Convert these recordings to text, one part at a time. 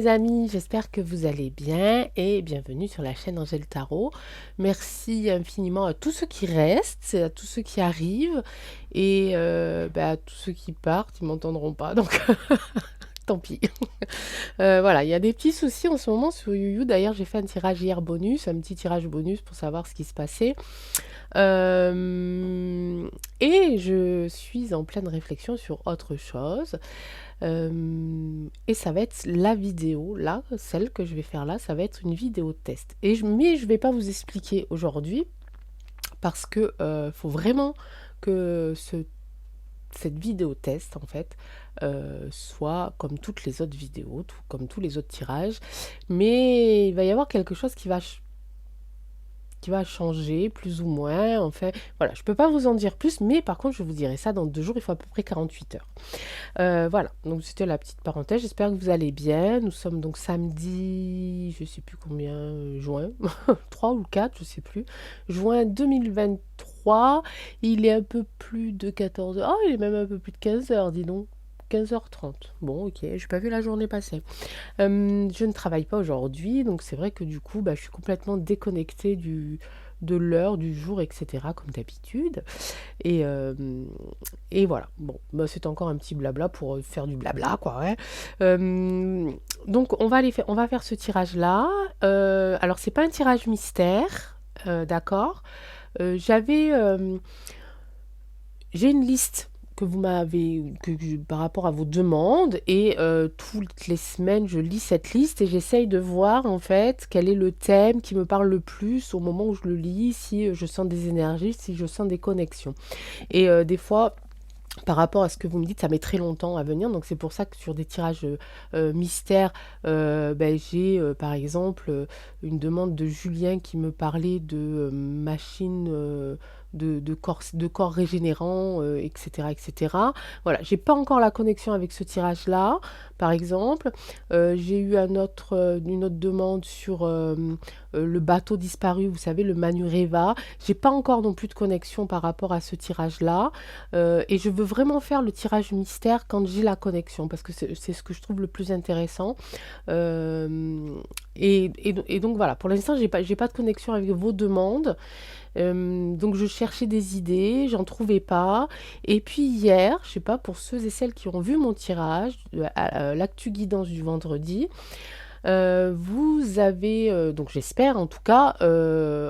mes amis, j'espère que vous allez bien et bienvenue sur la chaîne Angèle Tarot. Merci infiniment à tous ceux qui restent, à tous ceux qui arrivent et à tous ceux qui partent, ils m'entendront pas, donc tant pis. Voilà, il y a des petits soucis en ce moment sur YouYou. D'ailleurs, j'ai fait un tirage hier bonus, un petit tirage bonus pour savoir ce qui se passait. Et je suis en pleine réflexion sur autre chose. Et ça va être la vidéo, là, celle que je vais faire là, ça va être une vidéo test. Mais je vais pas vous expliquer aujourd'hui parce que faut vraiment que cette vidéo test, en fait, soit comme toutes les autres vidéos, comme tous les autres tirages. Mais il va y avoir quelque chose qui va changer, plus ou moins. Enfin, voilà, je peux pas vous en dire plus, mais par contre, je vous dirai ça dans 2 jours, il faut à peu près 48 heures. Voilà, donc c'était la petite parenthèse. J'espère que vous allez bien. Nous sommes donc samedi, je sais plus combien, juin, 3 ou 4, je sais plus. Juin 2023. Il est un peu plus de 14 heures. Oh, il est même un peu plus de 15 heures, dis donc. 15h30. Bon, ok, j'ai pas vu la journée passer. Je ne travaille pas aujourd'hui, donc c'est vrai que du coup, je suis complètement déconnectée de l'heure, du jour, etc., comme d'habitude. Et, euh, et voilà. Bon, c'est encore un petit blabla pour faire du blabla, quoi. Ouais. Donc, on va faire ce tirage-là. Alors, c'est pas un tirage mystère, d'accord. J'avais, j'ai une liste que vous m'avez, par rapport à vos demandes, et toutes les semaines, je lis cette liste et j'essaye de voir en fait quel est le thème qui me parle le plus au moment où je le lis, si je sens des énergies, si je sens des connexions. Et des fois, par rapport à ce que vous me dites, ça met très longtemps à venir, donc c'est pour ça que sur des tirages mystères, j'ai par exemple une demande de Julien qui me parlait de machines de corps régénérants, etc., etc. Voilà, j'ai pas encore la connexion avec ce tirage-là, par exemple. J'ai eu une autre demande sur le bateau disparu, vous savez, le Manureva. J'ai pas encore non plus de connexion par rapport à ce tirage-là. Et je veux vraiment faire le tirage mystère quand j'ai la connexion, parce que c'est ce que je trouve le plus intéressant. Et donc voilà, pour l'instant, j'ai pas de connexion avec vos demandes. Donc je cherchais des idées, j'en trouvais pas. Et puis hier, je sais pas, pour ceux et celles qui ont vu mon tirage, l'actu guidance du vendredi, vous avez, donc j'espère en tout cas,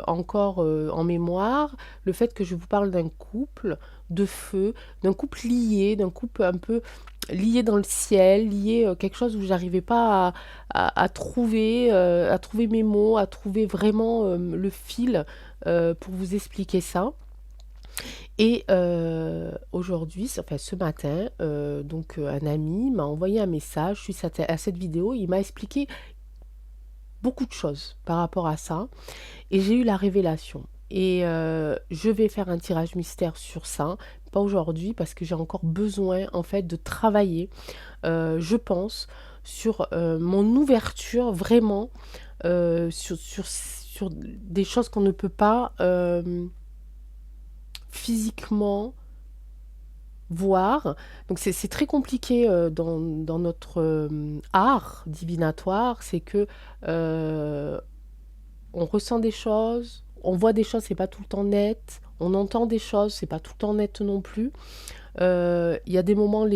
encore en mémoire, le fait que je vous parle d'un couple de feu, d'un couple lié, d'un couple un peu lié dans le ciel, lié quelque chose où j'arrivais pas à trouver mes mots, à trouver vraiment le fil pour vous expliquer ça. Et aujourd'hui, enfin ce matin, un ami m'a envoyé un message suite à cette vidéo. Il m'a expliqué beaucoup de choses par rapport à ça et j'ai eu la révélation. Et je vais faire un tirage mystère sur ça, pas aujourd'hui parce que j'ai encore besoin en fait de travailler, je pense, sur mon ouverture vraiment, sur des choses qu'on ne peut pas physiquement voir. Donc c'est très compliqué dans notre art divinatoire, c'est que on ressent des choses, on voit des choses, c'est pas tout le temps net, on entend des choses, c'est pas tout le temps net non plus. Il y a des moments,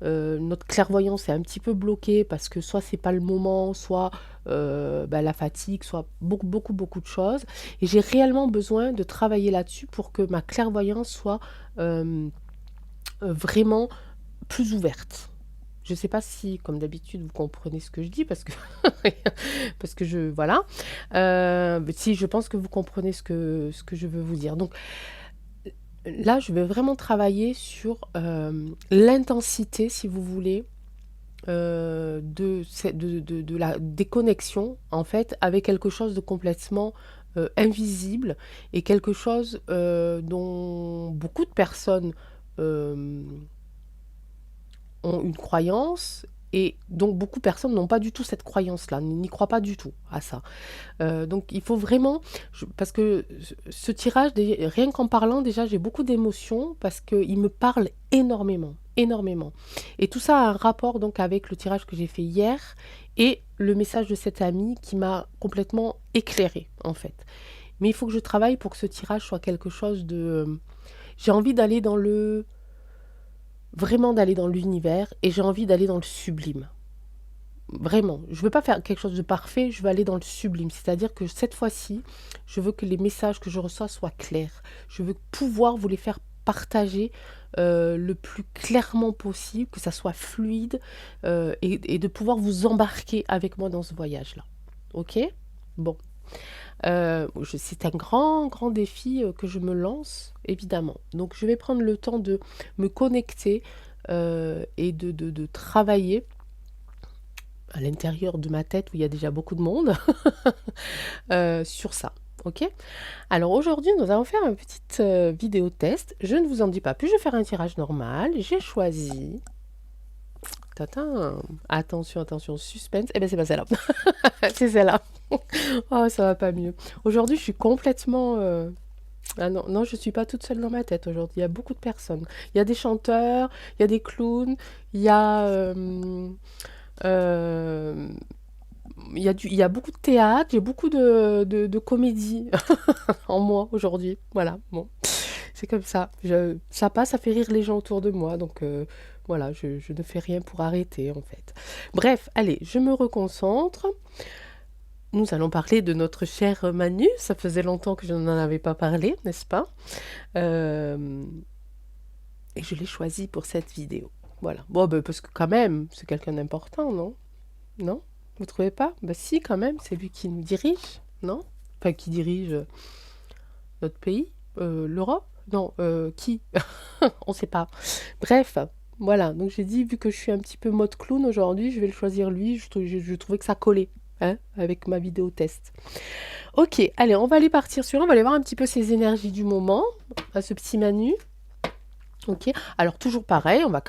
notre clairvoyance est un petit peu bloquée parce que soit c'est pas le moment, soit la fatigue, soit beaucoup de choses. Et j'ai réellement besoin de travailler là-dessus pour que ma clairvoyance soit vraiment plus ouverte. Je ne sais pas si, comme d'habitude, vous comprenez ce que je dis, parce que, parce que je... Voilà. Si, je pense que vous comprenez ce que je veux vous dire. Donc là, je vais vraiment travailler sur l'intensité, si vous voulez, de la déconnexion, en fait, avec quelque chose de complètement invisible et quelque chose dont beaucoup de personnes... ont une croyance Et donc beaucoup de personnes n'ont pas du tout cette croyance-là, n'y croient pas du tout à ça. Donc il faut vraiment, parce que ce tirage, rien qu'en parlant déjà, j'ai beaucoup d'émotions parce qu'il me parle énormément, énormément. Et tout ça a un rapport donc avec le tirage que j'ai fait hier et le message de cette amie qui m'a complètement éclairée en fait. Mais il faut que je travaille pour que ce tirage soit quelque chose de... J'ai envie d'aller dans le... Vraiment d'aller dans l'univers et j'ai envie d'aller dans le sublime. Vraiment, je veux pas faire quelque chose de parfait, je veux aller dans le sublime. C'est-à-dire que cette fois-ci, je veux que les messages que je reçois soient clairs. Je veux pouvoir vous les faire partager le plus clairement possible, que ça soit fluide et de pouvoir vous embarquer avec moi dans ce voyage-là. Ok? Bon. C'est un grand, grand défi que je me lance, évidemment. Donc, je vais prendre le temps de me connecter et de travailler à l'intérieur de ma tête où il y a déjà beaucoup de monde sur ça. Ok? Alors aujourd'hui, nous allons faire une petite vidéo test. Je ne vous en dis pas plus, je vais faire un tirage normal. J'ai choisi... Tatin. Attention, attention, suspense. Eh bien, c'est pas celle-là. C'est celle-là. Oh, ça va pas mieux. Aujourd'hui, je suis complètement... Ah non, non, je suis pas toute seule dans ma tête aujourd'hui. Il y a beaucoup de personnes. Il y a des chanteurs, il y a des clowns, il y a... euh, il y a beaucoup de théâtre, j'ai beaucoup de comédie en moi aujourd'hui. Voilà, bon, c'est comme ça. Ça passe, ça fait rire les gens autour de moi. Donc voilà, je ne fais rien pour arrêter en fait. Bref, allez, je me reconcentre. Nous allons parler de notre cher Manu. Ça faisait longtemps que je n'en avais pas parlé, n'est-ce pas? Et je l'ai choisi pour cette vidéo. Voilà. Bon, ben, parce que quand même, c'est quelqu'un d'important, non? Non? Vous trouvez pas? Bah si, quand même, c'est lui qui nous dirige, non? Enfin, qui dirige notre pays, l'Europe? Non, qui? On sait pas. Bref, voilà. Donc j'ai dit, vu que je suis un petit peu mode clown aujourd'hui, je vais le choisir lui. Je trouvais que ça collait, hein, avec ma vidéo test. Ok, allez, on va aller partir sur, on va aller voir un petit peu ses énergies du moment, à ce petit Manu. Ok, alors toujours pareil, on va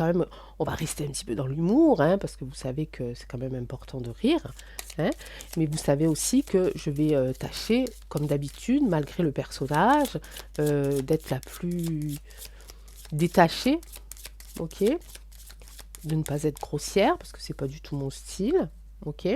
rester un petit peu dans l'humour, hein, parce que vous savez que c'est quand même important de rire, hein, mais vous savez aussi que je vais tâcher, comme d'habitude, malgré le personnage, d'être la plus détachée, ok, de ne pas être grossière, parce que c'est pas du tout mon style, ok,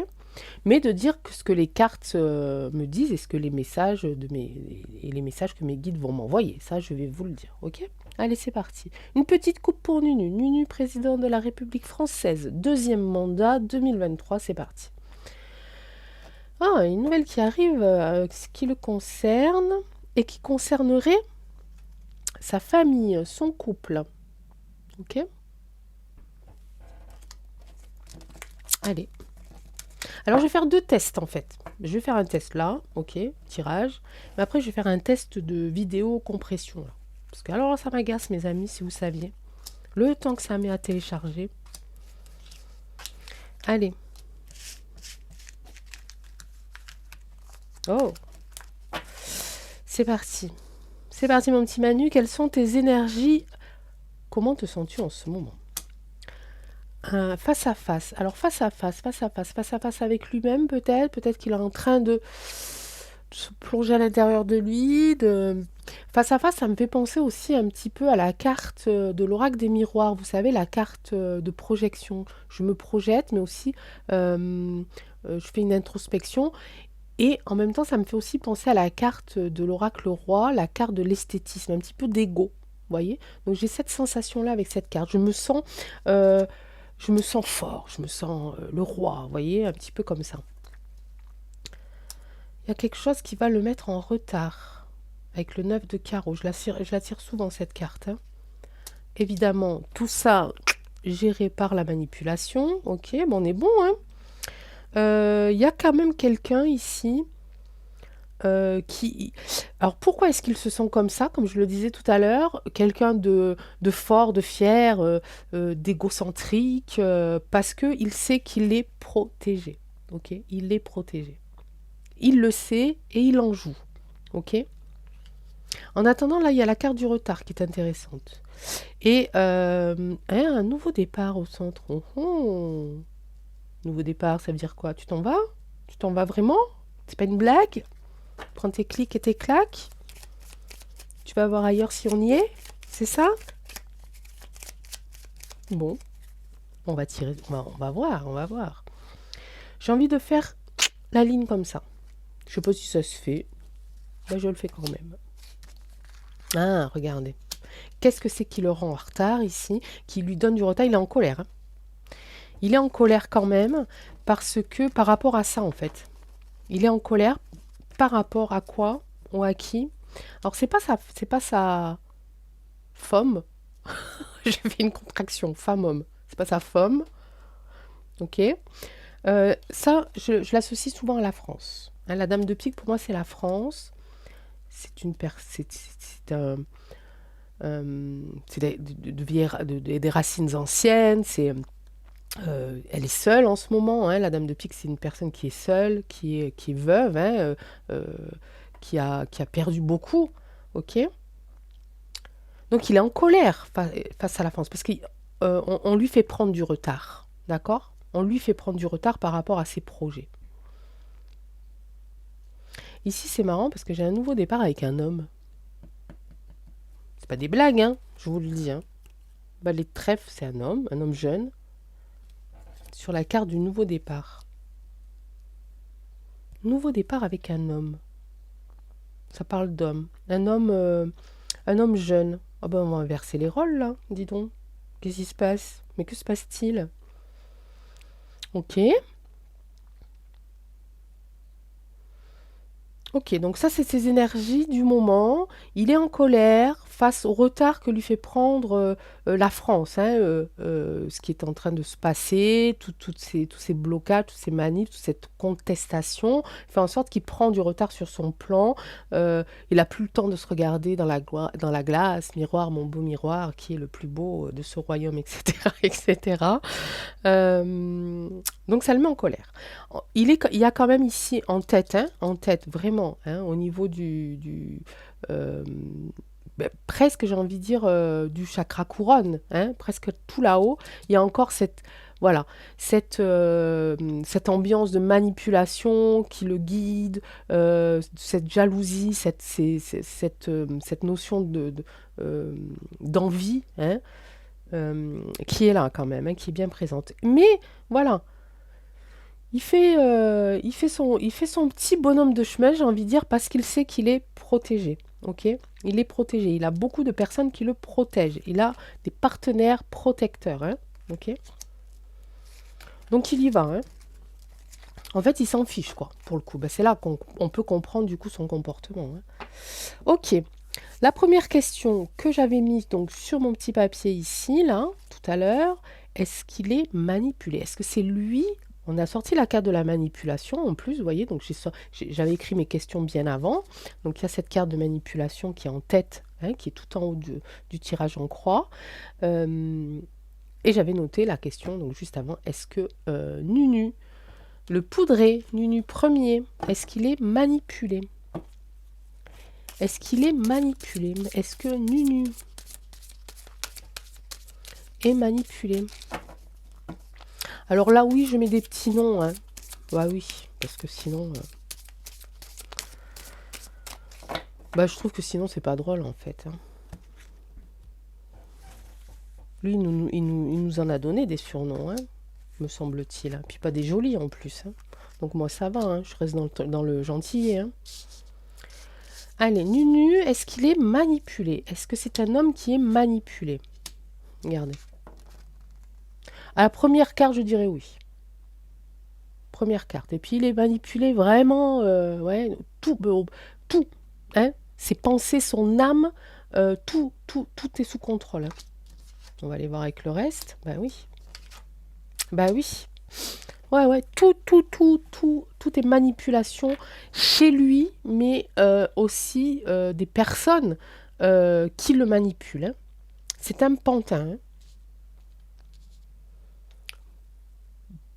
mais de dire que ce que les cartes me disent et ce que les messages les messages que mes guides vont m'envoyer, ça je vais vous le dire, ok. Allez, c'est parti. Une petite coupe pour Nunu. Nunu, président de la République française. Deuxième mandat, 2023, c'est parti. Ah, une nouvelle qui arrive, qui le concerne et qui concernerait sa famille, son couple. Ok? Allez. Alors, je vais faire deux tests, en fait. Je vais faire un test là, ok, tirage. Mais après, je vais faire un test de vidéo compression, là. Parce que alors ça m'agace, mes amis, si vous saviez. Le temps que ça met à télécharger. Allez. Oh. C'est parti. C'est parti, mon petit Manu. Quelles sont tes énergies? Comment te sens-tu en ce moment? Face à face. Alors, face à face, face à face, face à face avec lui-même, peut-être. Peut-être qu'il est en train de se plonger à l'intérieur de lui. Face à face, ça me fait penser aussi un petit peu à la carte de l'oracle des miroirs. Vous savez, la carte de projection. Je me projette, mais aussi je fais une introspection. Et en même temps, ça me fait aussi penser à la carte de l'oracle roi, la carte de l'esthétisme, un petit peu d'ego. Vous voyez? Donc j'ai cette sensation-là avec cette carte. Je me sens fort, je me sens le roi, vous voyez, un petit peu comme ça. Il y a quelque chose qui va le mettre en retard avec le 9 de carreau. Je la tire souvent cette carte, hein. Évidemment, tout ça géré par la manipulation. Ok, bon, on est bon, hein. Il y a quand même quelqu'un ici qui... Alors pourquoi est-ce qu'il se sent comme ça? Comme je le disais tout à l'heure, quelqu'un de fort, de fier, d'égocentrique, parce qu'il sait qu'il est protégé. Ok, il est protégé. Il le sait et il en joue. Ok. En attendant, là, il y a la carte du retard qui est intéressante. Et un nouveau départ au centre. Oh, oh. Nouveau départ, ça veut dire quoi? Tu t'en vas? Tu t'en vas vraiment? C'est pas une blague? Prends tes clics et tes claques. Tu vas voir ailleurs si on y est? C'est ça? Bon, on va tirer, on va voir, on va voir. J'ai envie de faire la ligne comme ça. Je sais pas si ça se fait. Mais je le fais quand même. Ah, regardez. Qu'est-ce que c'est qui le rend en retard ici? Qui lui donne du retard? Il est en colère, hein. Il est en colère quand même parce que par rapport à ça en fait. Il est en colère par rapport à quoi ou à qui? Alors c'est pas sa femme. J'ai fait une contraction, femme-homme. C'est pas sa femme, ok? Ça, je l'associe souvent à la France. Hein, la dame de pique, pour moi, c'est la France. C'est une c'est un, c'est des racines anciennes. Elle est seule en ce moment. Hein, la dame de pique, c'est une personne qui est seule, qui est veuve, hein, qui a perdu beaucoup. Ok? Donc il est en colère face à la France parce qu'on lui fait prendre du retard. D'accord? On lui fait prendre du retard par rapport à ses projets. Ici, c'est marrant parce que j'ai un nouveau départ avec un homme. C'est pas des blagues, hein, je vous le dis. Hein. Bah, les trèfles, c'est un homme jeune, sur la carte du nouveau départ. Nouveau départ avec un homme. Ça parle d'homme. Un homme jeune. Ah ben, on va inverser les rôles, là, dis donc. Qu'est-ce qui se passe? Mais que se passe-t-il? Ok. Ok, donc ça, c'est ses énergies du moment. Il est en colère face au retard que lui fait prendre la France, hein, ce qui est en train de se passer, tous ces blocages, tous ces manifs, toute cette contestation, fait en sorte qu'il prend du retard sur son plan. Il n'a plus le temps de se regarder dans la glace, miroir, mon beau miroir, qui est le plus beau de ce royaume, etc., etc. Donc ça le met en colère. Il y a quand même ici en tête vraiment, hein, au niveau euh, presque j'ai envie de dire du chakra couronne, hein, presque tout là-haut, il y a encore voilà, cette ambiance de manipulation qui le guide, cette jalousie, cette notion d'envie, hein, qui est là quand même, hein, qui est bien présente. Mais voilà, il fait son petit bonhomme de chemin, j'ai envie de dire, parce qu'il sait qu'il est protégé. Ok? Il est protégé. Il a beaucoup de personnes qui le protègent. Il a des partenaires protecteurs. Hein, ok? Donc il y va. Hein. En fait, il s'en fiche, quoi, pour le coup. Ben, c'est là qu'on peut comprendre, du coup, son comportement. Hein. Ok. La première question que j'avais mise donc sur mon petit papier ici, là, tout à l'heure, est-ce qu'il est manipulé? Est-ce que c'est lui? On a sorti la carte de la manipulation en plus, vous voyez, donc j'avais écrit mes questions bien avant. Donc il y a cette carte de manipulation qui est en tête, hein, qui est tout en haut du tirage en croix. Et j'avais noté la question, donc juste avant, est-ce que Nunu, le poudré, Nunu premier, est-ce qu'il est manipulé? Est-ce qu'il est manipulé? Est-ce que Nunu est manipulé? Alors là, oui, je mets des petits noms. Hein. Bah oui, parce que sinon... Bah, je trouve que sinon, c'est pas drôle, en fait. Hein. Lui, il nous en a donné des surnoms, hein, me semble-t-il. Puis pas des jolis, en plus. Hein. Donc moi, ça va, hein, je reste dans le gentil. Hein. Allez, Nunu, est-ce qu'il est manipulé? Est-ce que c'est un homme qui est manipulé? Regardez. À la première carte, je dirais oui. Première carte. Et puis, il est manipulé vraiment, ouais, tout, tout, hein, ses pensées, son âme, tout est sous contrôle. Hein. On va aller voir avec le reste. Bah oui. Bah oui. Ouais, tout est manipulation chez lui, mais aussi des personnes qui le manipulent. Hein. C'est un pantin. Hein.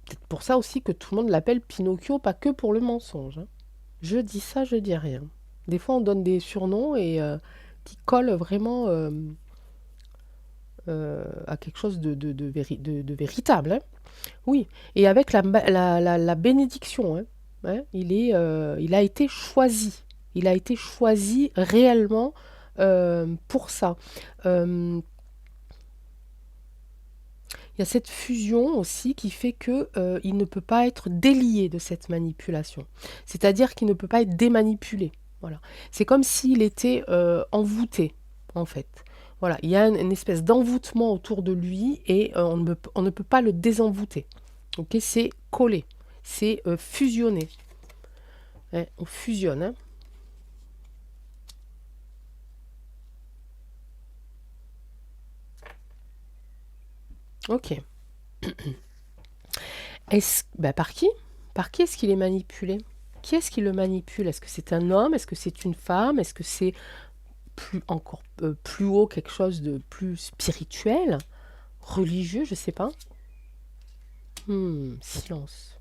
Peut-être pour ça aussi que tout le monde l'appelle Pinocchio, pas que pour le mensonge. Hein. Je dis ça, je dis rien. Des fois, on donne des surnoms et qui collent vraiment à quelque chose de véritable, hein. Oui, et avec la bénédiction, hein, hein, il a été choisi. Il a été choisi réellement pour ça. Euh, il y a cette fusion aussi qui fait que il ne peut pas être délié de cette manipulation. C'est-à-dire qu'il ne peut pas être démanipulé. Voilà. C'est comme s'il était envoûté, en fait. Voilà, il y a une espèce d'envoûtement autour de lui et on ne peut pas le désenvoûter. Ok, c'est collé, c'est fusionné. Hein, on fusionne. Hein. Ok. Par qui? Par qui est-ce qu'il est manipulé? Qui est-ce qui le manipule? Est-ce que c'est un homme? Est-ce que c'est une femme? Est-ce que c'est encore plus haut, quelque chose de plus spirituel, religieux, je sais pas. Silence.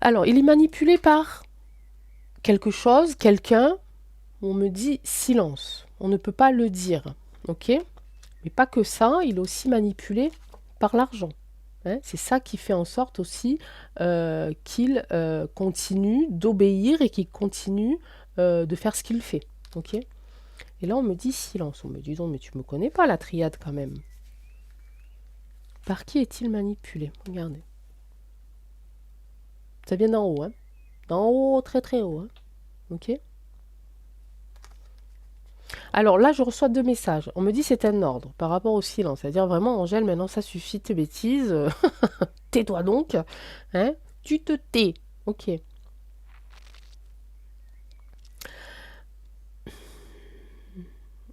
Alors, il est manipulé par quelque chose, quelqu'un. On me dit silence. On ne peut pas le dire, ok? Mais pas que ça, il est aussi manipulé par l'argent. Hein, c'est ça qui fait en sorte aussi qu'il continue d'obéir et qu'il continue de faire ce qu'il fait. Ok. Et là, on me dit silence. On me dit donc, mais tu me connais pas la triade quand même. Par qui est-il manipulé? Regardez. Ça vient d'en haut, hein. D'en haut, très très haut, hein. Ok. Alors là, je reçois 2 messages. On me dit c'est un ordre par rapport au silence. C'est-à-dire vraiment, Angèle, maintenant ça suffit tes bêtises. Tais-toi donc. Hein. Tu te tais. Ok.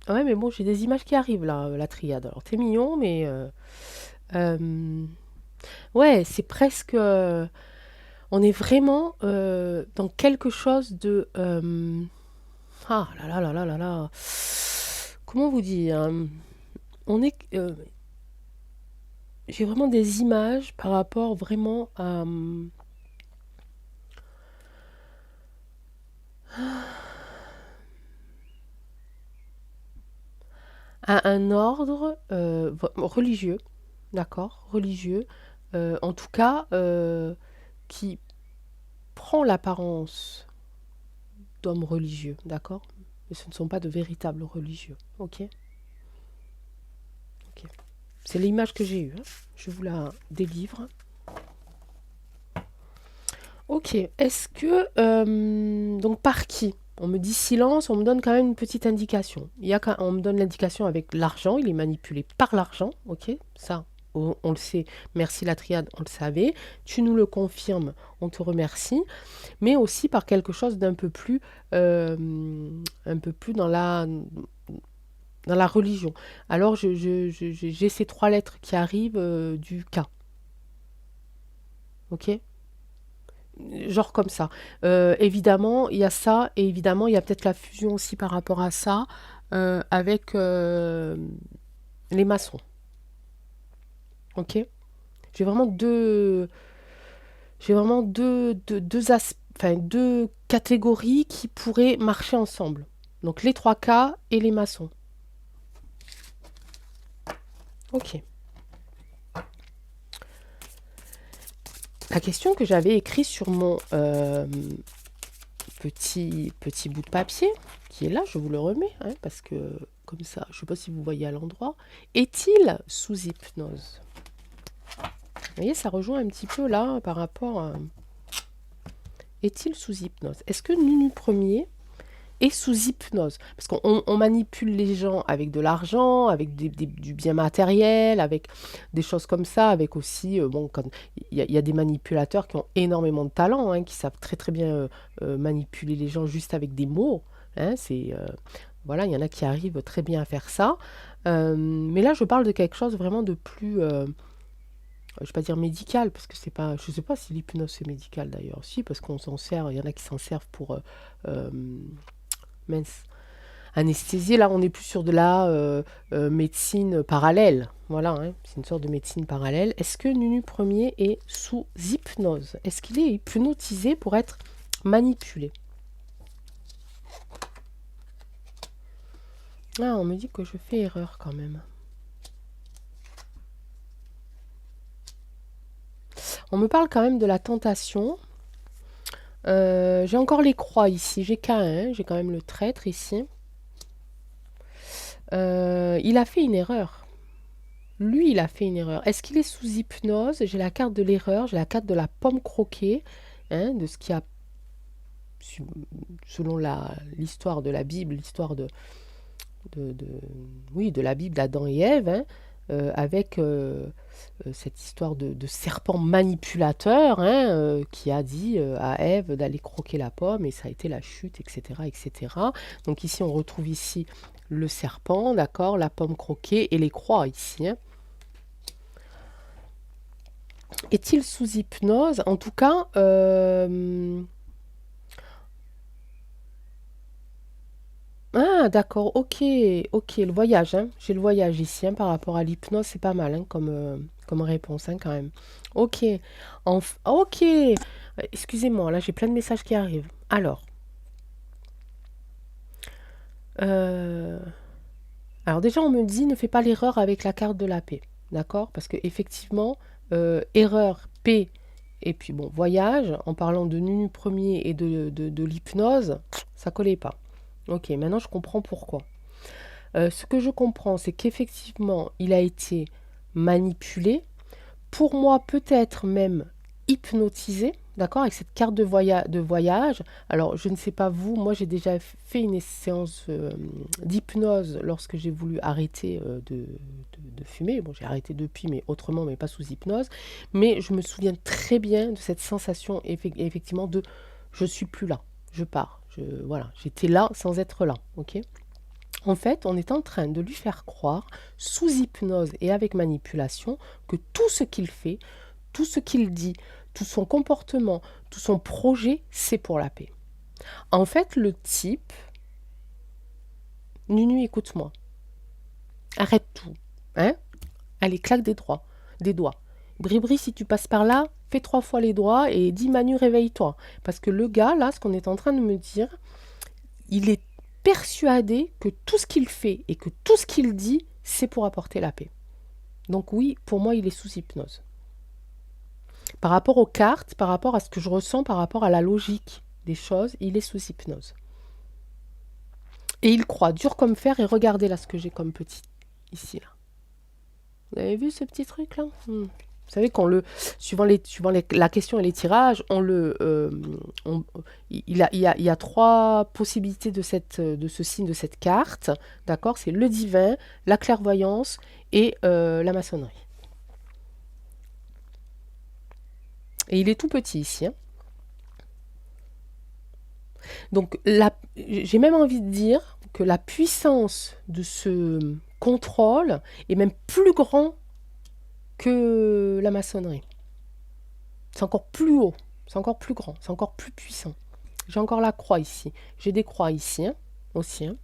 Ouais, mais bon, j'ai des images qui arrivent là, la triade. Alors, t'es mignon, mais ouais, c'est presque. On est vraiment dans quelque chose de. Ah là là là là là là. Comment vous dire? On est. J'ai vraiment des images par rapport vraiment à un ordre religieux, d'accord? Religieux. En tout cas, qui prend l'apparence d'hommes religieux, d'accord? Mais ce ne sont pas de véritables religieux, ok? Ok. C'est l'image que j'ai eue, hein. Je vous la délivre. Ok, est-ce que... donc par qui? On me dit silence, on me donne quand même une petite indication. On me donne l'indication avec l'argent, il est manipulé par l'argent, ok? Ça, on le sait, merci la triade, on le savait. Tu nous le confirmes, on te remercie. Mais aussi par quelque chose un peu plus dans la religion. Alors j'ai ces 3 lettres qui arrivent du K, ok? Genre comme ça. Évidemment, il y a ça, et évidemment, il y a peut-être la fusion aussi par rapport à ça avec les maçons, ok? J'ai vraiment enfin, deux catégories qui pourraient marcher ensemble. Donc les 3 K et les maçons. Ok. La question que j'avais écrite sur mon petit bout de papier, qui est là, je vous le remets, hein, parce que comme ça, je ne sais pas si vous voyez à l'endroit, est-il sous hypnose? Vous voyez, ça rejoint un petit peu là par rapport à... Est-il sous hypnose? Est-ce que Nunu Premier est sous hypnose? Parce qu'on manipule les gens avec de l'argent, avec du bien matériel, avec des choses comme ça, avec aussi, bon, quand il y a des manipulateurs qui ont énormément de talent, hein, qui savent très très bien manipuler les gens juste avec des mots. Hein, voilà, il y en a qui arrivent très bien à faire ça. Mais là, je parle de quelque chose vraiment de plus, je vais pas dire médical, parce que c'est pas, je sais pas si l'hypnose c'est médical d'ailleurs, si, parce qu'on s'en sert, il y en a qui s'en servent pour mince, anesthésier. Là, on n'est plus sur de la médecine parallèle. Voilà, hein, c'est une sorte de médecine parallèle. Est-ce que Nunu Premier est sous hypnose? Est-ce qu'il est hypnotisé pour être manipulé? Ah, on me dit que je fais erreur quand même. On me parle quand même de la tentation. J'ai encore les croix ici. J'ai qu'un, j'ai quand même le traître ici. Il a fait une erreur. Lui, il a fait une erreur. Est-ce qu'il est sous hypnose? J'ai la carte de l'erreur, j'ai la carte de la pomme croquée, hein, de ce qui a, selon l'histoire de la Bible, l'histoire oui, de la Bible d'Adam et Ève, hein, avec cette histoire de serpent manipulateur, hein, qui a dit à Ève d'aller croquer la pomme et ça a été la chute, etc., etc. Donc ici, on retrouve ici le serpent, d'accord, la pomme croquée et les croix ici, hein. Est-il sous hypnose? En tout cas, ah d'accord, ok, ok, le voyage, hein. J'ai le voyage ici, hein, par rapport à l'hypnose, c'est pas mal, hein, comme réponse, hein, quand même. Ok, ok, excusez-moi, là j'ai plein de messages qui arrivent. Euh, alors déjà on me dit ne fais pas l'erreur avec la carte de la paix, d'accord? Parce que effectivement, erreur, paix, et puis bon, voyage, en parlant de Nunu premier et de l'hypnose, ça collait pas. Ok, maintenant je comprends pourquoi. Ce que je comprends, c'est qu'effectivement, il a été manipulé, pour moi peut-être même hypnotisé, d'accord, avec cette carte de voyage. Alors, je ne sais pas vous, moi j'ai déjà fait une séance d'hypnose lorsque j'ai voulu arrêter de fumer. Bon, j'ai arrêté depuis, mais autrement, mais pas sous hypnose. Mais je me souviens très bien de cette sensation, effectivement, de je suis plus là, je pars. Voilà, j'étais là sans être là, ok. En fait, on est en train de lui faire croire, sous hypnose et avec manipulation, que tout ce qu'il fait, tout ce qu'il dit, tout son comportement, tout son projet, c'est pour la paix. En fait, le type, Nunu, écoute-moi, arrête tout, hein? Allez, claque des doigts. Bribri, si tu passes par là, fais 3 fois les doigts et dis Manu, réveille-toi. Parce que le gars, là, ce qu'on est en train de me dire, il est persuadé que tout ce qu'il fait et que tout ce qu'il dit, c'est pour apporter la paix. Donc oui, pour moi, il est sous hypnose. Par rapport aux cartes, par rapport à ce que je ressens, par rapport à la logique des choses, il est sous hypnose. Et il croit dur comme fer, et regardez là ce que j'ai comme petit, ici, là. Vous avez vu ce petit truc là? Vous savez suivant la question et les tirages, il y a 3 possibilités de ce signe, de cette carte, d'accord? C'est le divin, la clairvoyance et la maçonnerie. Et il est tout petit ici, hein. Donc, j'ai même envie de dire que la puissance de ce contrôle est même plus grand que la maçonnerie. C'est encore plus haut, c'est encore plus grand, c'est encore plus puissant. J'ai encore la croix ici. J'ai des croix ici, hein, aussi, hein.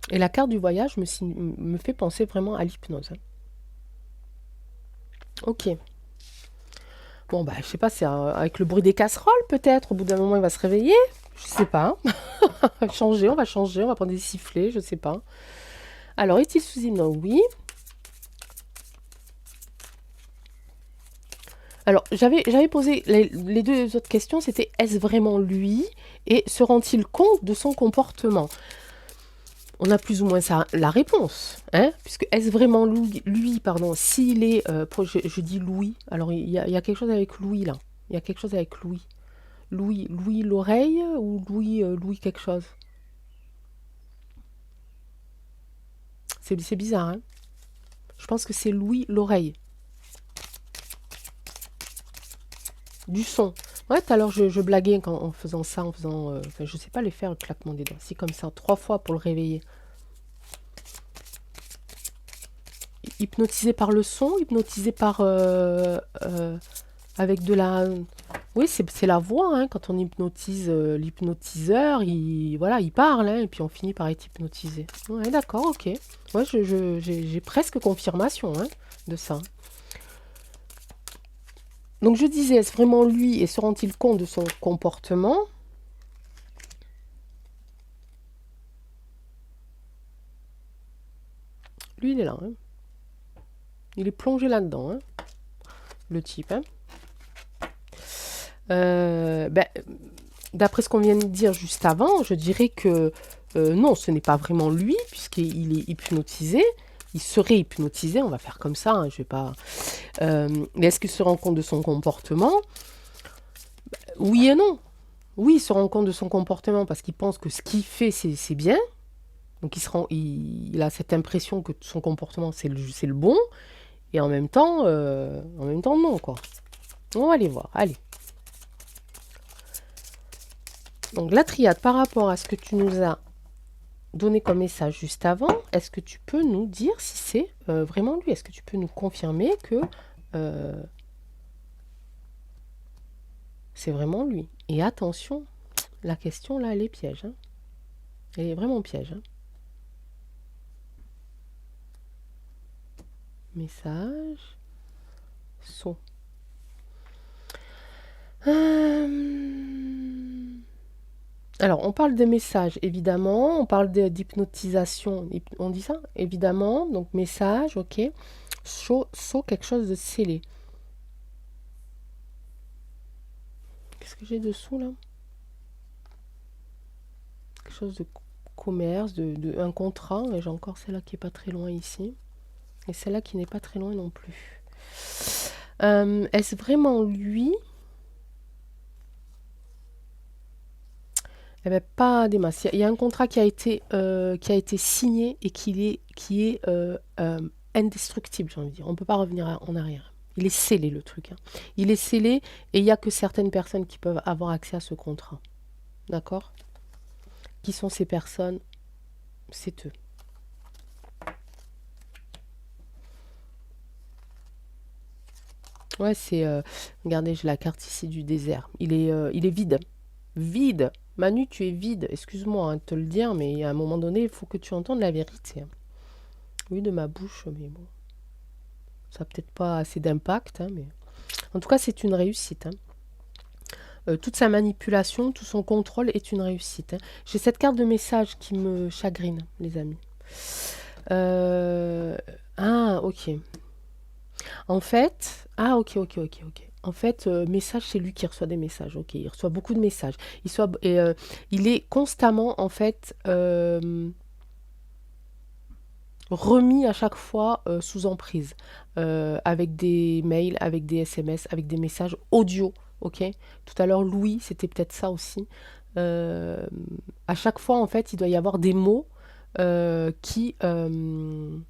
Et la carte du voyage me fait penser vraiment à l'hypnose, hein. Ok. Bon, bah, je sais pas, c'est avec le bruit des casseroles, peut-être. Au bout d'un moment, il va se réveiller. Je sais pas. On va changer, on va prendre des sifflets, je sais pas. Alors, est-il sous hypnose? Oui. Alors, j'avais posé les 2 autres questions, c'était est-ce vraiment lui et se rend-il compte de son comportement? On a plus ou moins ça, la réponse, hein, puisque est-ce vraiment lui, pardon, s'il est, je dis Louis, alors il y a quelque chose avec Louis là, il y a quelque chose avec Louis. Louis l'oreille ou Louis quelque chose? C'est bizarre, hein. Je pense que c'est Louis l'oreille. Du son. Ouais, tout à l'heure, je blaguais en faisant ça, enfin, je sais pas les faire, le claquement des doigts. Si, comme ça, 3 fois pour le réveiller. Hypnotisé par le son, hypnotisé par... avec de la... Oui, c'est la voix, hein, quand on hypnotise l'hypnotiseur, voilà, il parle, hein, et puis on finit par être hypnotisé. Ouais, d'accord, ok. Ouais, j'ai presque confirmation, hein, de ça. Donc je disais, est-ce vraiment lui et se rend-il compte de son comportement? lui, il est là. Hein. Il est plongé là-dedans, hein, le type. Hein. Ben, d'après ce qu'on vient de dire juste avant, je dirais que non, ce n'est pas vraiment lui, puisqu'il est hypnotisé. Il serait hypnotisé, on va faire comme ça, hein, je vais pas... mais est-ce qu'il se rend compte de son comportement? Oui et non. Oui, il se rend compte de son comportement parce qu'il pense que ce qu'il fait, c'est bien. Donc il a cette impression que son comportement, c'est le bon. Et en même temps, non, quoi. On va aller voir, allez. Donc la triade, par rapport à ce que tu nous as donné comme message juste avant, est-ce que tu peux nous dire si c'est vraiment lui? Est-ce que tu peux nous confirmer que c'est vraiment lui? Et attention, la question là, elle est piège. Hein. Elle est vraiment piège. Hein. Message. Son. Alors, on parle de messages, évidemment. On parle d'hypnotisation. On dit ça? Évidemment. Donc, message, ok. Quelque chose de scellé. Qu'est-ce que j'ai dessous, là? Quelque chose de commerce, un contrat. J'ai encore celle-là qui n'est pas très loin ici. Et celle-là qui n'est pas très loin non plus. Est-ce vraiment lui? Eh bien, pas des masses. Il y a un contrat qui a été signé et qui est indestructible, j'ai envie de dire. On ne peut pas revenir en arrière. Il est scellé, le truc. Hein. Il est scellé et il n'y a que certaines personnes qui peuvent avoir accès à ce contrat. D'accord? Qui sont ces personnes? C'est eux. Ouais, c'est... regardez, j'ai la carte ici du désert. Il est vide. Vide. Manu, tu es vide. Excuse-moi hein, de te le dire, mais à un moment donné, il faut que tu entendes la vérité. Hein. Oui, de ma bouche, mais bon. Ça n'a peut-être pas assez d'impact, hein, mais... En tout cas, c'est une réussite. Hein. Toute sa manipulation, tout son contrôle est une réussite. Hein. J'ai cette carte de message qui me chagrine, les amis. Ah, ok. En fait... Ah, ok. En fait, message, c'est lui qui reçoit des messages. Ok, il reçoit beaucoup de messages. Il est constamment, en fait, remis à chaque fois sous emprise. Avec des mails, avec des SMS, avec des messages audio. Ok. Tout à l'heure, Louis, c'était peut-être ça aussi. À chaque fois, en fait, il doit y avoir des mots qui font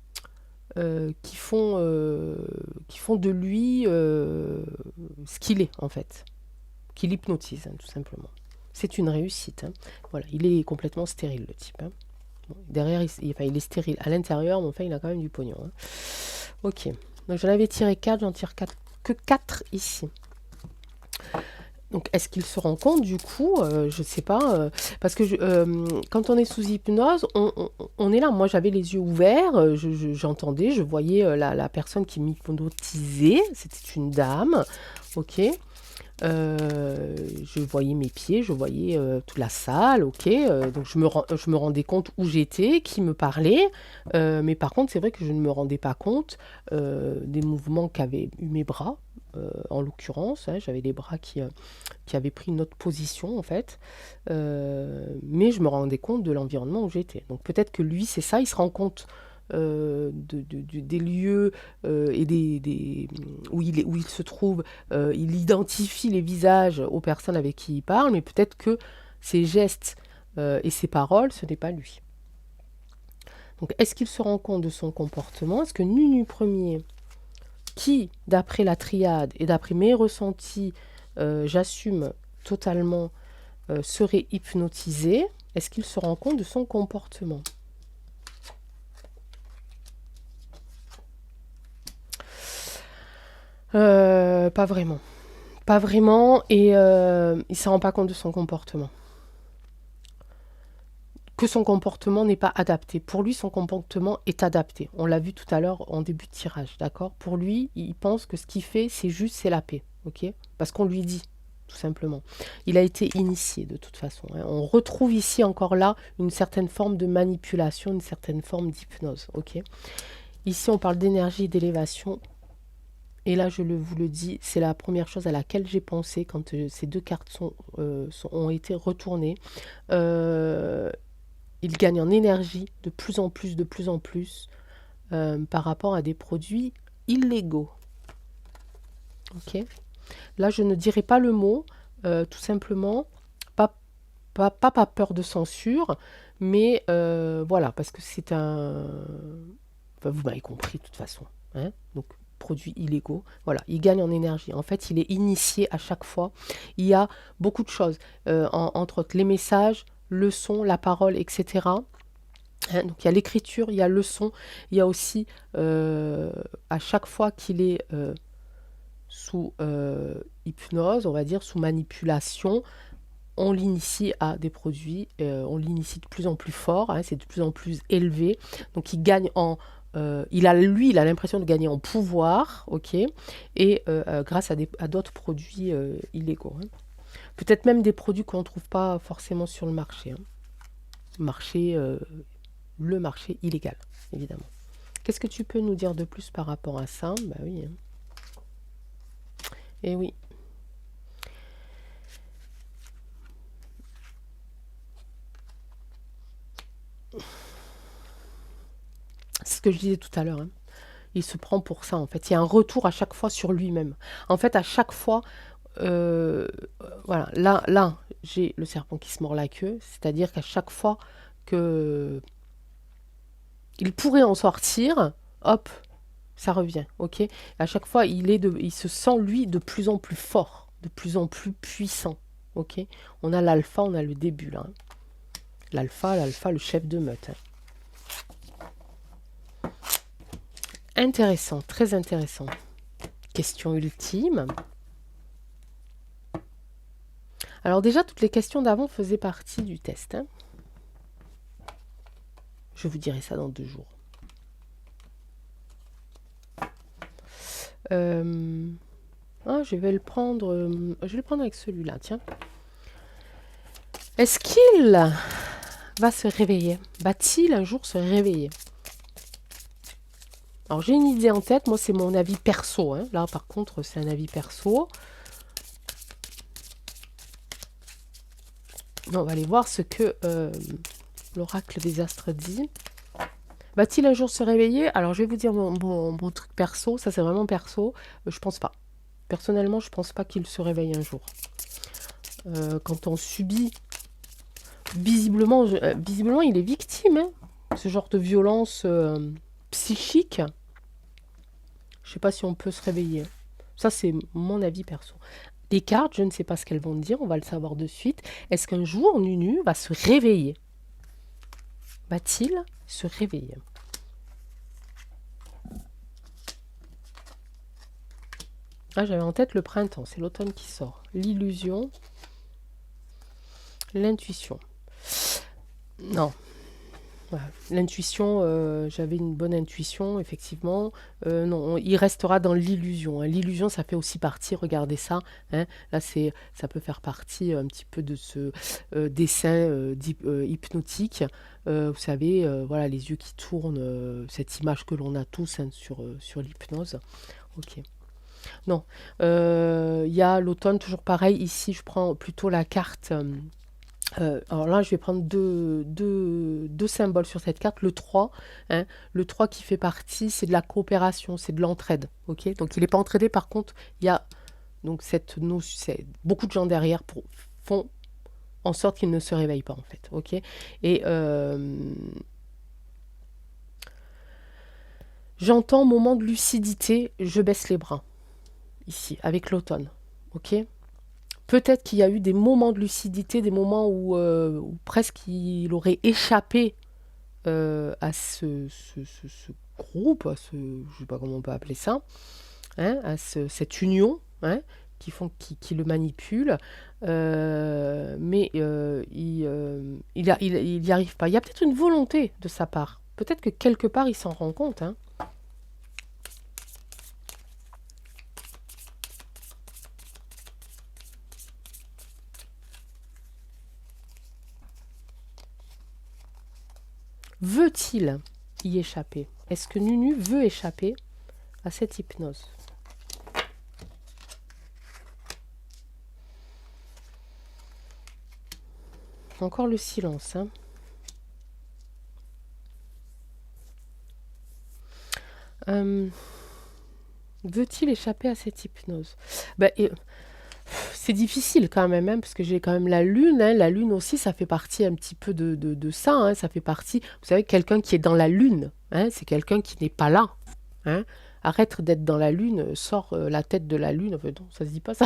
de lui ce qu'il est en fait, qui l'hypnotise hein, tout simplement. C'est une réussite. Hein. Voilà, il est complètement stérile le type. Hein. Bon, derrière, il est stérile à l'intérieur, mais enfin il a quand même du pognon. Hein. Ok, donc j'en avais tiré 4, j'en tire que 4 ici. Donc, est-ce qu'il se rend compte du coup je ne sais pas. Parce que quand on est sous hypnose, on est là. Moi, j'avais les yeux ouverts. J'entendais, je voyais la personne qui m'hypnotisait. C'était une dame. Ok. Je voyais mes pieds, je voyais toute la salle. Ok. Donc, je me rendais compte où j'étais, qui me parlait. Mais par contre, c'est vrai que je ne me rendais pas compte des mouvements qu'avaient eu mes bras. En l'occurrence, hein, j'avais les bras qui avaient pris une autre position en fait, mais je me rendais compte de l'environnement où j'étais. Donc peut-être que lui, c'est ça, il se rend compte des lieux et où il se trouve, il identifie les visages aux personnes avec qui il parle, mais peut-être que ses gestes et ses paroles, ce n'est pas lui. Donc est-ce qu'il se rend compte de son comportement? Est-ce que Nunu Premier, qui, d'après la triade et d'après mes ressentis, j'assume totalement, serait hypnotisé, est-ce qu'il se rend compte de son comportement? Pas vraiment. Pas vraiment, et il ne se rend pas compte de son comportement. Que son comportement n'est pas adapté. Pour lui, son comportement est adapté. On l'a vu tout à l'heure en début de tirage, d'accord? Pour lui, il pense que ce qu'il fait, c'est la paix, ok? Parce qu'on lui dit, tout simplement. Il a été initié de toute façon. Hein. On retrouve ici encore là une certaine forme de manipulation, une certaine forme d'hypnose, ok? Ici, on parle d'énergie et d'élévation. Et là, vous le dis, c'est la première chose à laquelle j'ai pensé quand ces deux cartes ont été retournées. Il gagne en énergie de plus en plus, par rapport à des produits illégaux. Ok. Là, je ne dirai pas le mot, tout simplement, pas peur de censure, mais voilà, parce que c'est un... Enfin, vous m'avez compris de toute façon. Hein, donc, produits illégaux. Voilà, il gagne en énergie. En fait, il est initié à chaque fois. Il y a beaucoup de choses, entre autres les messages, le son, la parole, etc. Hein, donc, il y a l'écriture, il y a le son, il y a aussi, à chaque fois qu'il est sous hypnose, on va dire, sous manipulation, on l'initie à des produits, on l'initie de plus en plus fort, hein, c'est de plus en plus élevé. Donc il gagne en... il a l'impression de gagner en pouvoir, ok, et grâce à d'autres produits illégaux. Hein. Peut-être même des produits qu'on ne trouve pas forcément sur le marché. Hein. Marché, le marché illégal, évidemment. Qu'est-ce que tu peux nous dire de plus par rapport à ça? Bah oui. Hein. Et oui. C'est ce que je disais tout à l'heure. Hein. Il se prend pour ça, en fait. Il y a un retour à chaque fois sur lui-même. En fait, à chaque fois, voilà, là j'ai le serpent qui se mord la queue. C'est-à-dire qu'à chaque fois que il pourrait en sortir, hop, ça revient, ok. À chaque fois, il se sent, lui, de plus en plus fort, de plus en plus puissant, ok. On a l'alpha, on a le début, là. Hein. L'alpha, le chef de meute. Hein. Intéressant, très intéressant. Question ultime. Alors déjà, toutes les questions d'avant faisaient partie du test. Hein. Je vous dirai ça dans 2 jours. Je vais le prendre avec celui-là, tiens. Est-ce qu'il va se réveiller? Va-t-il un jour se réveiller? Alors j'ai une idée en tête, moi c'est mon avis perso. Hein. Là par contre c'est un avis perso. On va aller voir ce que l'oracle des astres dit. Va-t-il un jour se réveiller? Alors je vais vous dire mon truc perso, ça c'est vraiment perso, je pense pas. Personnellement je pense pas qu'il se réveille un jour. Quand on subit, visiblement il est victime, hein, ce genre de violence psychique. Je sais pas si on peut se réveiller. Ça c'est mon avis perso. Les cartes, je ne sais pas ce qu'elles vont dire, on va le savoir de suite. Est-ce qu'un jour Nunu va se réveiller? Va-t-il se réveiller? Ah, j'avais en tête le printemps, c'est l'automne qui sort. L'illusion, l'intuition. Non. Voilà. L'intuition, j'avais une bonne intuition, effectivement. Non, il restera dans l'illusion. Hein. L'illusion, ça fait aussi partie, regardez ça. Hein. Là, ça peut faire partie un petit peu de ce dessin hypnotique. Vous savez, voilà, les yeux qui tournent, cette image que l'on a tous hein, sur l'hypnose. Ok. Non. Il y a l'automne, toujours pareil. Ici, je prends plutôt la carte... alors là, je vais prendre deux symboles sur cette carte. Le 3, hein, le 3 qui fait partie, c'est de la coopération, c'est de l'entraide. Ok, donc il n'est pas entraidé, par contre, il y a donc beaucoup de gens derrière font en sorte qu'il ne se réveille pas, en fait. Ok, et j'entends moment de lucidité, je baisse les bras, ici, avec l'automne. Ok. Peut-être qu'il y a eu des moments de lucidité, des moments où presque il aurait échappé à ce groupe, je ne sais pas comment on peut appeler ça, hein, à cette union hein, qui le manipule, mais il n'y arrive pas. Il y a peut-être une volonté de sa part. Peut-être que quelque part il s'en rend compte. Hein. Veut-il y échapper? Est-ce que Nunu veut échapper à cette hypnose? Encore le silence, hein. Veut-il échapper à cette hypnose? Ben, c'est difficile quand même, hein, parce que j'ai quand même la lune. Hein. La lune aussi, ça fait partie un petit peu de ça. Hein. Ça fait partie, vous savez, quelqu'un qui est dans la lune. Hein, c'est quelqu'un qui n'est pas là. Hein. Arrête d'être dans la lune, sors la tête de la lune. Enfin, non, ça se dit pas ça.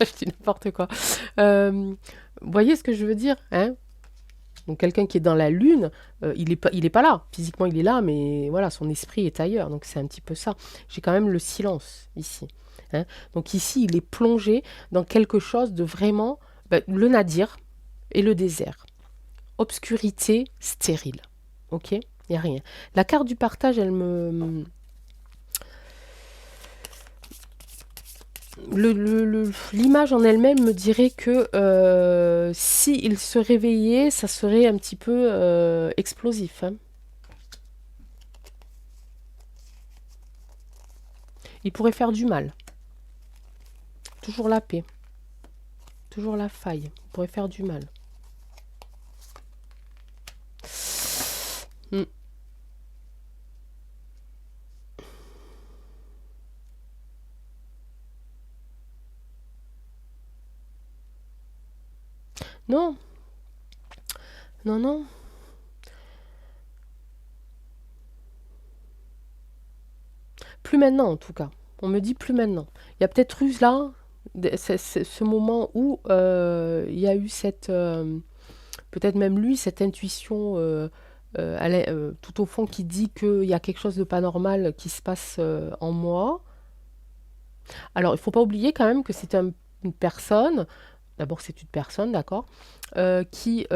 Je dis n'importe quoi. Vous voyez ce que je veux dire, hein? Donc quelqu'un qui est dans la lune, il est pas là. Physiquement, il est là, mais voilà, son esprit est ailleurs. Donc c'est un petit peu ça. J'ai quand même le silence ici. Hein. Donc ici, il est plongé dans quelque chose de vraiment le nadir et le désert. Obscurité stérile. Ok? Il n'y a rien. La carte du partage, elle me... L'image en elle-même me dirait que s'il se réveillait, ça serait un petit peu explosif. Hein. Il pourrait faire du mal. Toujours la paix. Toujours la faille. Il pourrait faire du mal. Hmm. Non. Non, non. Plus maintenant, en tout cas. On me dit plus maintenant. Il y a peut-être eu là, ce moment où il y a eu cette... peut-être même lui, cette intuition tout au fond qui dit qu'il y a quelque chose de pas normal qui se passe en moi. Alors, il ne faut pas oublier quand même que c'est une personne, d'abord c'est une personne, d'accord, qui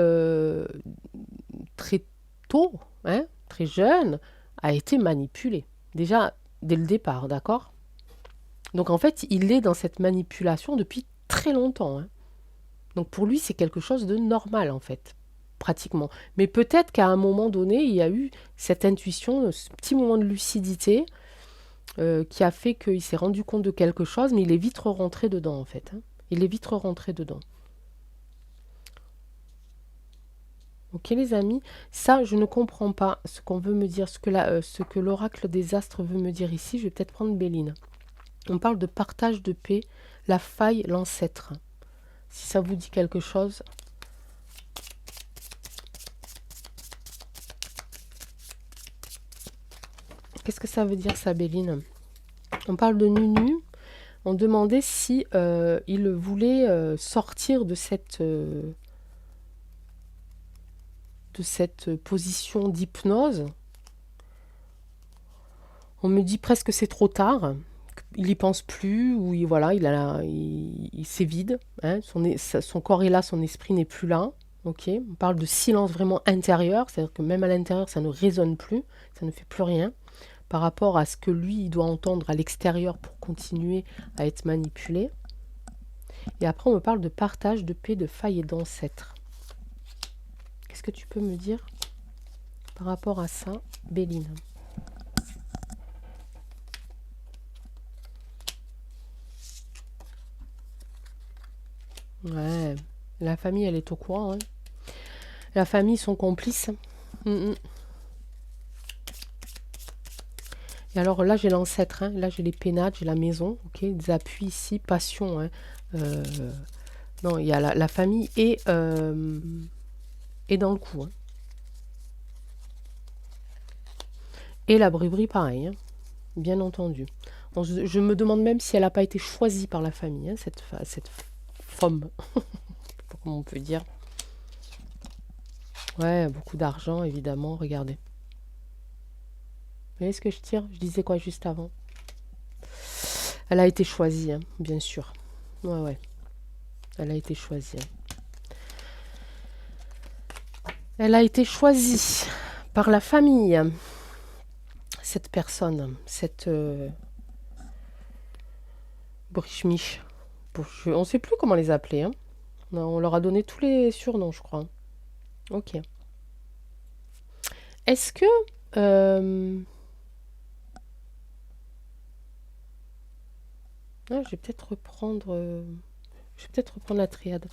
très tôt, hein, très jeune, a été manipulée. Déjà, dès le départ, d'accord. Donc en fait, il est dans cette manipulation depuis très longtemps. Hein. Donc pour lui, c'est quelque chose de normal, en fait, pratiquement. Mais peut-être qu'à un moment donné, il y a eu cette intuition, ce petit moment de lucidité qui a fait qu'il s'est rendu compte de quelque chose, mais il est vite rentré dedans, en fait. Hein. Il est vite rentré dedans. Ok les amis, ça je ne comprends pas ce qu'on veut me dire, ce que l'oracle des astres veut me dire ici. Je vais peut-être prendre Béline. On parle de partage de paix, la faille, l'ancêtre. Si ça vous dit quelque chose. Qu'est-ce que ça veut dire ça, Béline? On parle de Nunu. On demandait si il voulait sortir de cette position d'hypnose. On me dit presque c'est trop tard. Il n'y pense plus, ou voilà, il s'est vide. Hein, son corps est là, son esprit n'est plus là. Okay. On parle de silence vraiment intérieur, c'est-à-dire que même à l'intérieur, ça ne résonne plus, ça ne fait plus rien par rapport à ce que lui, il doit entendre à l'extérieur pour continuer à être manipulé. Et après, on me parle de partage, de paix, de faille et d'ancêtre. Qu'est-ce que tu peux me dire par rapport à ça, Béline? Ouais, la famille, elle est au courant. Hein. La famille sont complices. Et alors là, j'ai l'ancêtre. Hein. Là, j'ai les pénates, j'ai la maison. Ok, des appuis ici, passion. Hein. Non, il y a la famille et dans le coup. Hein. Et la bribri, pareil. Hein. Bien entendu. Bon, je me demande même si elle n'a pas été choisie par la famille, hein, cette femme. Je sais pas comment on peut dire. Ouais, beaucoup d'argent, évidemment. Regardez. Vous voyez ce que je tire? Je disais quoi juste avant? Elle a été choisie, hein, bien sûr. Ouais, ouais. Elle a été choisie. Hein. Elle a été choisie par la famille. Cette personne, cette Brichmich. On ne sait plus comment les appeler. Hein. On leur a donné tous les surnoms, je crois. Ok. Est-ce que Ah, je vais peut-être reprendre la triade.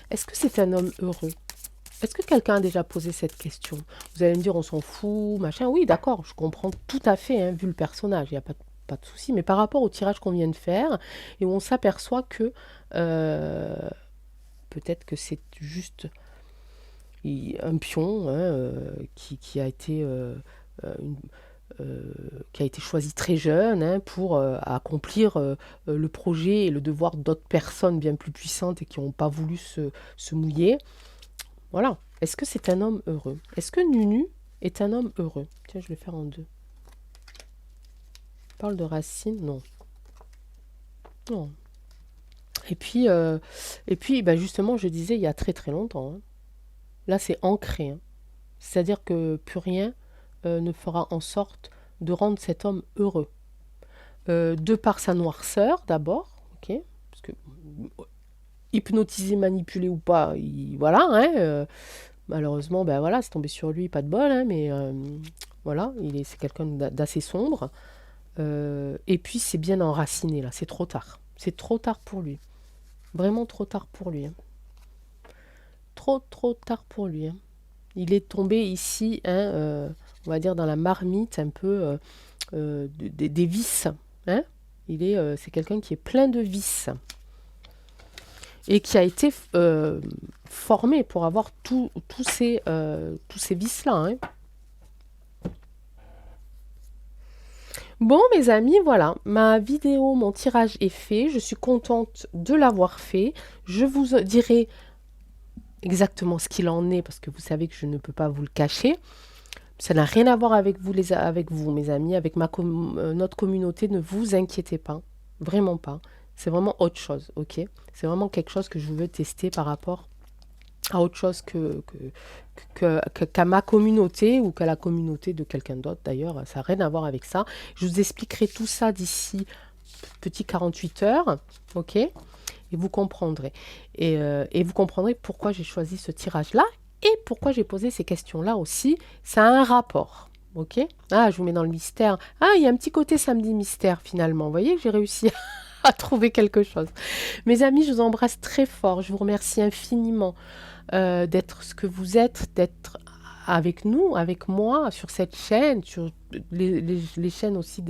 Est-ce que c'est un homme heureux? Est-ce que quelqu'un a déjà posé cette question? Vous allez me dire, on s'en fout, machin. Oui, d'accord, je comprends tout à fait, hein, vu le personnage, il n'y a pas de souci. Mais par rapport au tirage qu'on vient de faire, et où on s'aperçoit que euh, peut-être que c'est juste un pion, hein, qui a été une euh, qui a été choisi très jeune, hein, pour accomplir le projet et le devoir d'autres personnes bien plus puissantes et qui n'ont pas voulu se mouiller. Voilà. Est-ce que c'est un homme heureux? Est-ce que Nunu est un homme heureux? Tiens, je vais le faire en deux. On parle de racines? Non. Non. Et puis bah, justement, je disais il y a très très longtemps, hein. Là, c'est ancré, hein. C'est-à-dire que plus rien ne fera en sorte de rendre cet homme heureux. De par sa noirceur d'abord, ok, parce que hypnotisé, manipulé ou pas, voilà, hein, malheureusement, ben voilà, c'est tombé sur lui, pas de bol, hein, mais voilà, c'est quelqu'un d'assez sombre. Et puis c'est bien enraciné là, c'est trop tard pour lui, vraiment trop tard pour lui, hein. Trop tard pour lui, hein. Il est tombé ici, hein, on va dire dans la marmite un peu des vices, hein. C'est quelqu'un qui est plein de vices et qui a été formé pour avoir tous ces vices-là, hein. Bon, mes amis, voilà, ma vidéo, mon tirage est fait. Je suis contente de l'avoir fait. Je vous dirai exactement ce qu'il en est parce que vous savez que je ne peux pas vous le cacher. Ça n'a rien à voir avec vous, avec vous, mes amis, avec notre communauté. Ne vous inquiétez pas, vraiment pas. C'est vraiment autre chose, ok? C'est vraiment quelque chose que je veux tester par rapport à autre chose qu'à ma communauté ou qu'à la communauté de quelqu'un d'autre. D'ailleurs, ça n'a rien à voir avec ça. Je vous expliquerai tout ça d'ici petit 48 heures, ok? Et vous comprendrez. Et vous comprendrez pourquoi j'ai choisi ce tirage-là et pourquoi j'ai posé ces questions-là aussi. Ça a un rapport. Ok? Ah, je vous mets dans le mystère. Ah, il y a un petit côté samedi mystère finalement. Vous voyez que j'ai réussi à trouver quelque chose. Mes amis, je vous embrasse très fort. Je vous remercie infiniment d'être ce que vous êtes, d'être avec nous, avec moi, sur cette chaîne, sur les chaînes aussi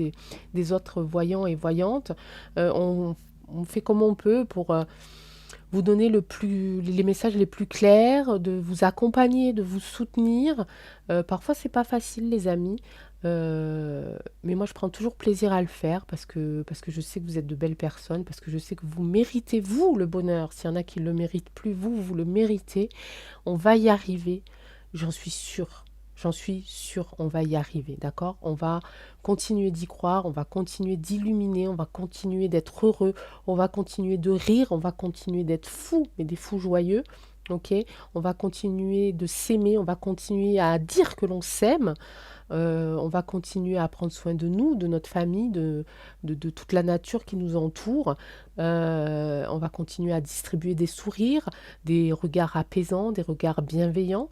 des autres voyants et voyantes. On fait comme on peut pour vous donner les messages les plus clairs, de vous accompagner, de vous soutenir. Parfois, c'est pas facile, les amis. Mais moi, je prends toujours plaisir à le faire parce que je sais que vous êtes de belles personnes, parce que je sais que vous méritez, vous, le bonheur. S'il y en a qui ne le méritent plus, vous le méritez. On va y arriver, j'en suis sûre. J'en suis sûre, on va y arriver, d'accord? On va continuer d'y croire, on va continuer d'illuminer, on va continuer d'être heureux, on va continuer de rire, on va continuer d'être fous, mais des fous joyeux, ok? On va continuer de s'aimer, on va continuer à dire que l'on s'aime, on va continuer à prendre soin de nous, de notre famille, de toute la nature qui nous entoure. On va continuer à distribuer des sourires, des regards apaisants, des regards bienveillants.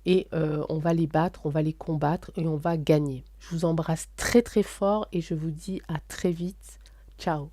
Et on va les battre, on va les combattre et on va gagner. Je vous embrasse très très fort et je vous dis à très vite. Ciao.